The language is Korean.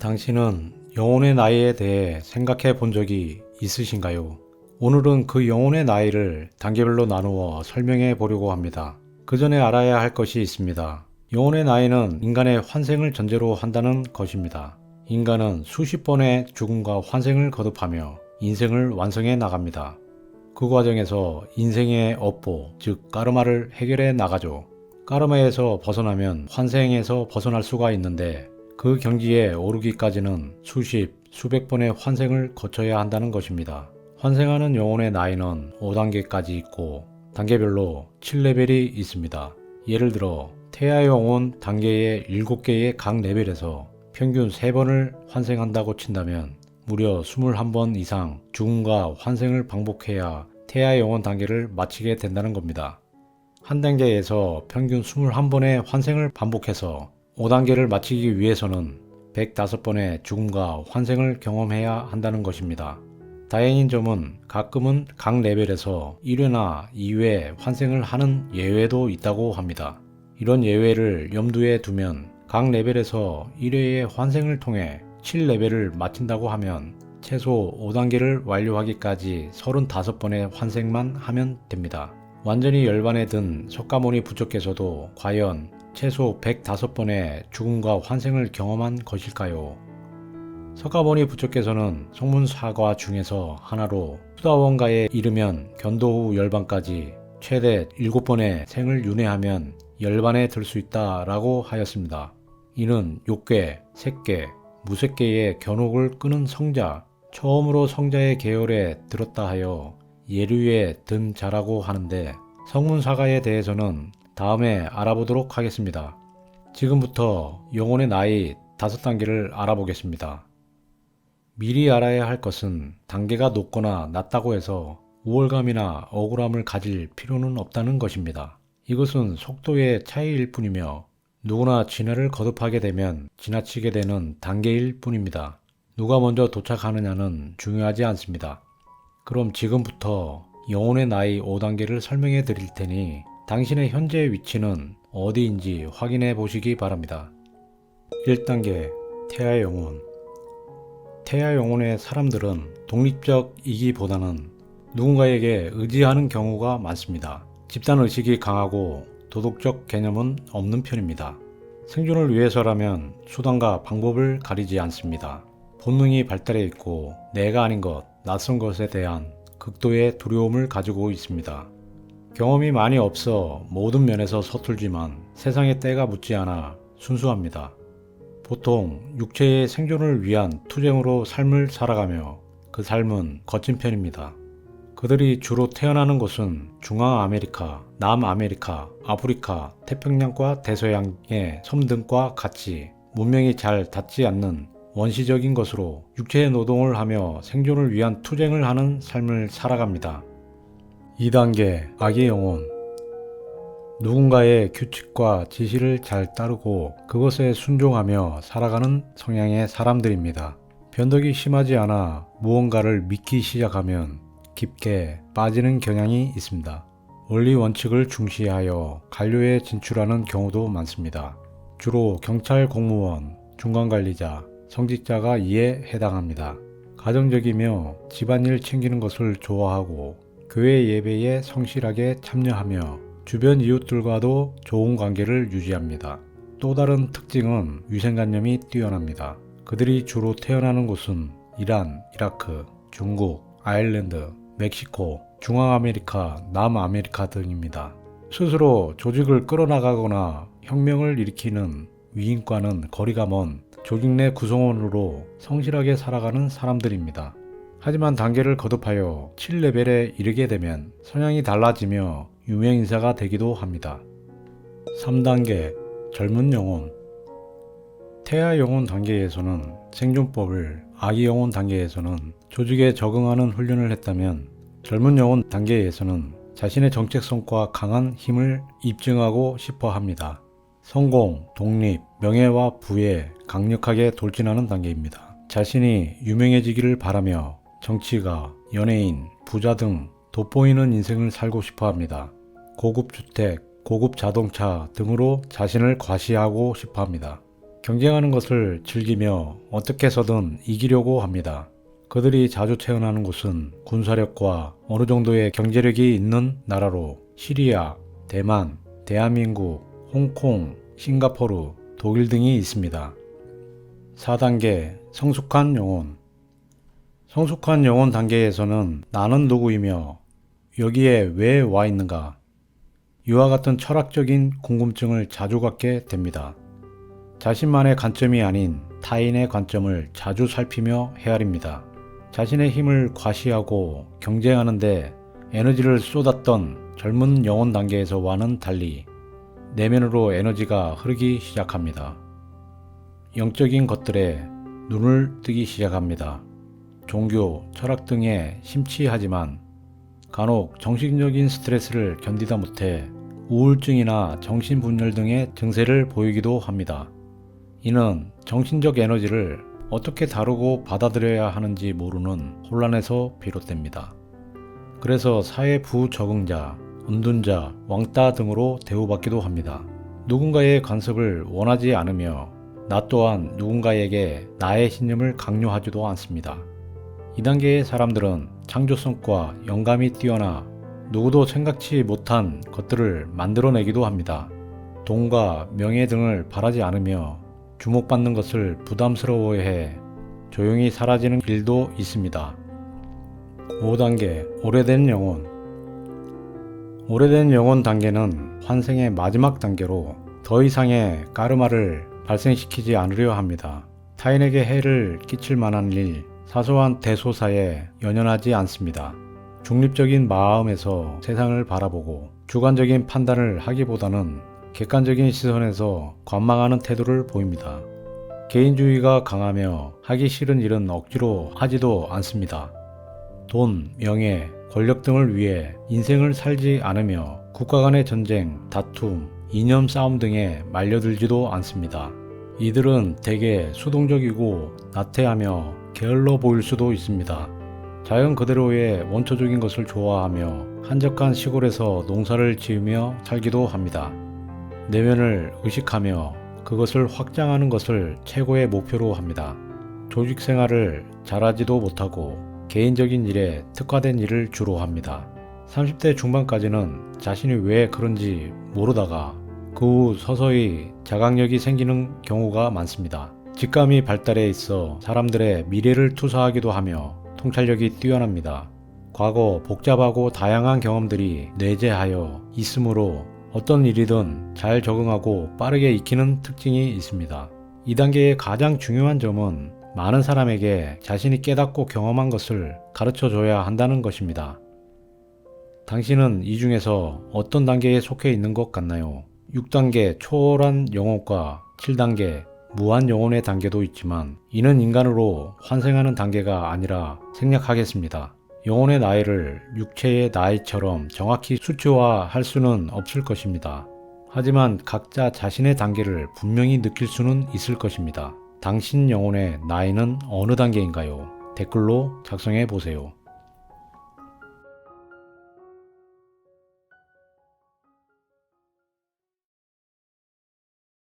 당신은 영혼의 나이에 대해 생각해 본 적이 있으신가요? 오늘은 그 영혼의 나이를 단계별로 나누어 설명해 보려고 합니다. 그 전에 알아야 할 것이 있습니다. 영혼의 나이는 인간의 환생을 전제로 한다는 것입니다. 인간은 수십 번의 죽음과 환생을 거듭하며 인생을 완성해 나갑니다. 그 과정에서 인생의 업보, 즉 까르마를 해결해 나가죠. 까르마에서 벗어나면 환생에서 벗어날 수가 있는데 그 경지에 오르기까지는 수십, 수백 번의 환생을 거쳐야 한다는 것입니다. 환생하는 영혼의 나이는 5단계까지 있고 단계별로 7레벨이 있습니다. 예를 들어 태아 영혼 단계의 7개의 각 레벨에서 평균 3번을 환생한다고 친다면 무려 21번 이상 죽음과 환생을 반복해야 태아 영혼 단계를 마치게 된다는 겁니다. 한 단계에서 평균 21번의 환생을 반복해서 5단계를 마치기 위해서는 105번의 죽음과 환생을 경험해야 한다는 것입니다. 다행인 점은 가끔은 각 레벨에서 1회나 2회 환생을 하는 예외도 있다고 합니다. 이런 예외를 염두에 두면 각 레벨에서 1회의 환생을 통해 7레벨을 마친다고 하면 최소 5단계를 완료하기까지 35번의 환생만 하면 됩니다. 완전히 열반에 든 석가모니 부처께서도 과연 최소 105번의 죽음과 환생을 경험한 것일까요? 석가모니 부처께서는 성문사과 중에서 하나로 수다원가에 이르면 견도 후 열반까지 최대 7번의 생을 윤회하면 열반에 들 수 있다라고 하였습니다. 이는 욕계, 색계, 무색계의 견혹을 끄는 성자, 처음으로 성자의 계열에 들었다 하여 예류에 든 자라고 하는데 성문사가에 대해서는 다음에 알아보도록 하겠습니다. 지금부터 영혼의 나이 5단계를 알아보겠습니다. 미리 알아야 할 것은 단계가 높거나 낮다고 해서 우월감이나 억울함을 가질 필요는 없다는 것입니다. 이것은 속도의 차이일 뿐이며 누구나 진화를 거듭하게 되면 지나치게 되는 단계일 뿐입니다. 누가 먼저 도착하느냐는 중요하지 않습니다. 그럼 지금부터 영혼의 나이 5단계를 설명해 드릴 테니 당신의 현재 위치는 어디인지 확인해 보시기 바랍니다. 1단계 태아 영혼. 태아 영혼의 사람들은 독립적이기보다는 누군가에게 의지하는 경우가 많습니다. 집단의식이 강하고 도덕적 개념은 없는 편입니다. 생존을 위해서라면 수단과 방법을 가리지 않습니다. 본능이 발달해 있고 내가 아닌 것, 낯선 것에 대한 극도의 두려움을 가지고 있습니다. 경험이 많이 없어 모든 면에서 서툴지만 세상에 때가 묻지 않아 순수합니다. 보통 육체의 생존을 위한 투쟁으로 삶을 살아가며 그 삶은 거친 편입니다. 그들이 주로 태어나는 곳은 중앙아메리카, 남아메리카, 아프리카, 태평양과 대서양의 섬 등과 같이 문명이 잘 닿지 않는 원시적인 것으로 육체의 노동을 하며 생존을 위한 투쟁을 하는 삶을 살아갑니다. 2단계 아기 영혼. 누군가의 규칙과 지시를 잘 따르고 그것에 순종하며 살아가는 성향의 사람들입니다. 변덕이 심하지 않아 무언가를 믿기 시작하면 깊게 빠지는 경향이 있습니다. 원리 원칙을 중시하여 관료에 진출하는 경우도 많습니다. 주로 경찰 공무원, 중간관리자, 성직자가 이에 해당합니다. 가정적이며 집안일 챙기는 것을 좋아하고 교회 예배에 성실하게 참여하며 주변 이웃들과도 좋은 관계를 유지합니다. 또 다른 특징은 위생관념이 뛰어납니다. 그들이 주로 태어나는 곳은 이란, 이라크, 중국, 아일랜드, 멕시코, 중앙아메리카, 남아메리카 등입니다. 스스로 조직을 끌어나가거나 혁명을 일으키는 위인과는 거리가 먼 조직 내 구성원으로 성실하게 살아가는 사람들입니다. 하지만 단계를 거듭하여 7레벨에 이르게 되면 성향이 달라지며 유명인사가 되기도 합니다. 3단계 젊은 영혼. 태아 영혼 단계에서는 생존법을, 아기 영혼 단계에서는 조직에 적응하는 훈련을 했다면 젊은 영혼 단계에서는 자신의 정체성과 강한 힘을 입증하고 싶어 합니다. 성공, 독립, 명예와 부에 강력하게 돌진하는 단계입니다. 자신이 유명해지기를 바라며 정치가, 연예인, 부자 등 돋보이는 인생을 살고 싶어 합니다. 고급 주택, 고급 자동차 등으로 자신을 과시하고 싶어 합니다. 경쟁하는 것을 즐기며 어떻게 해서든 이기려고 합니다. 그들이 자주 태어나는 곳은 군사력과 어느 정도의 경제력이 있는 나라로 시리아, 대만, 대한민국, 홍콩, 싱가포르, 독일 등이 있습니다. 4단계 성숙한 영혼. 성숙한 영혼 단계에서는 나는 누구이며 여기에 왜 와 있는가? 이와 같은 철학적인 궁금증을 자주 갖게 됩니다. 자신만의 관점이 아닌 타인의 관점을 자주 살피며 헤아립니다. 자신의 힘을 과시하고 경쟁하는데 에너지를 쏟았던 젊은 영혼 단계에서와는 달리 내면으로 에너지가 흐르기 시작합니다. 영적인 것들에 눈을 뜨기 시작합니다. 종교, 철학 등에 심취하지만 간혹 정신적인 스트레스를 견디다 못해 우울증이나 정신분열 등의 증세를 보이기도 합니다. 이는 정신적 에너지를 어떻게 다루고 받아들여야 하는지 모르는 혼란에서 비롯됩니다. 그래서 사회 부적응자, 은둔자, 왕따 등으로 대우받기도 합니다. 누군가의 간섭을 원하지 않으며 나 또한 누군가에게 나의 신념을 강요하지도 않습니다. 이 단계의 사람들은 창조성과 영감이 뛰어나 누구도 생각지 못한 것들을 만들어내기도 합니다. 돈과 명예 등을 바라지 않으며 주목받는 것을 부담스러워해 조용히 사라지는 길도 있습니다. 5단계 오래된 영혼. 오래된 영혼 단계는 환생의 마지막 단계로 더 이상의 까르마를 발생시키지 않으려 합니다. 타인에게 해를 끼칠 만한 일, 사소한 대소사에 연연하지 않습니다. 중립적인 마음에서 세상을 바라보고 주관적인 판단을 하기보다는 객관적인 시선에서 관망하는 태도를 보입니다. 개인주의가 강하며 하기 싫은 일은 억지로 하지도 않습니다. 돈, 명예, 권력 등을 위해 인생을 살지 않으며 국가 간의 전쟁, 다툼, 이념 싸움 등에 말려들지도 않습니다. 이들은 대개 수동적이고 나태하며 게을러 보일 수도 있습니다. 자연 그대로의 원초적인 것을 좋아하며 한적한 시골에서 농사를 지으며 살기도 합니다. 내면을 의식하며 그것을 확장하는 것을 최고의 목표로 합니다. 조직 생활을 잘하지도 못하고 개인적인 일에 특화된 일을 주로 합니다. 30대 중반까지는 자신이 왜 그런지 모르다가 그 후 서서히 자각력이 생기는 경우가 많습니다. 직감이 발달해 있어 사람들의 미래를 투사하기도 하며 통찰력이 뛰어납니다. 과거 복잡하고 다양한 경험들이 내재하여 있으므로 어떤 일이든 잘 적응하고 빠르게 익히는 특징이 있습니다. 이 단계의 가장 중요한 점은 많은 사람에게 자신이 깨닫고 경험한 것을 가르쳐 줘야 한다는 것입니다. 당신은 이 중에서 어떤 단계에 속해 있는 것 같나요? 6단계 초월한 영혼과 7단계 무한 영혼의 단계도 있지만 이는 인간으로 환생하는 단계가 아니라 생략하겠습니다. 영혼의 나이를 육체의 나이처럼 정확히 수치화할 수는 없을 것입니다. 하지만 각자 자신의 단계를 분명히 느낄 수는 있을 것입니다. 당신 영혼의 나이는 어느 단계인가요? 댓글로 작성해 보세요.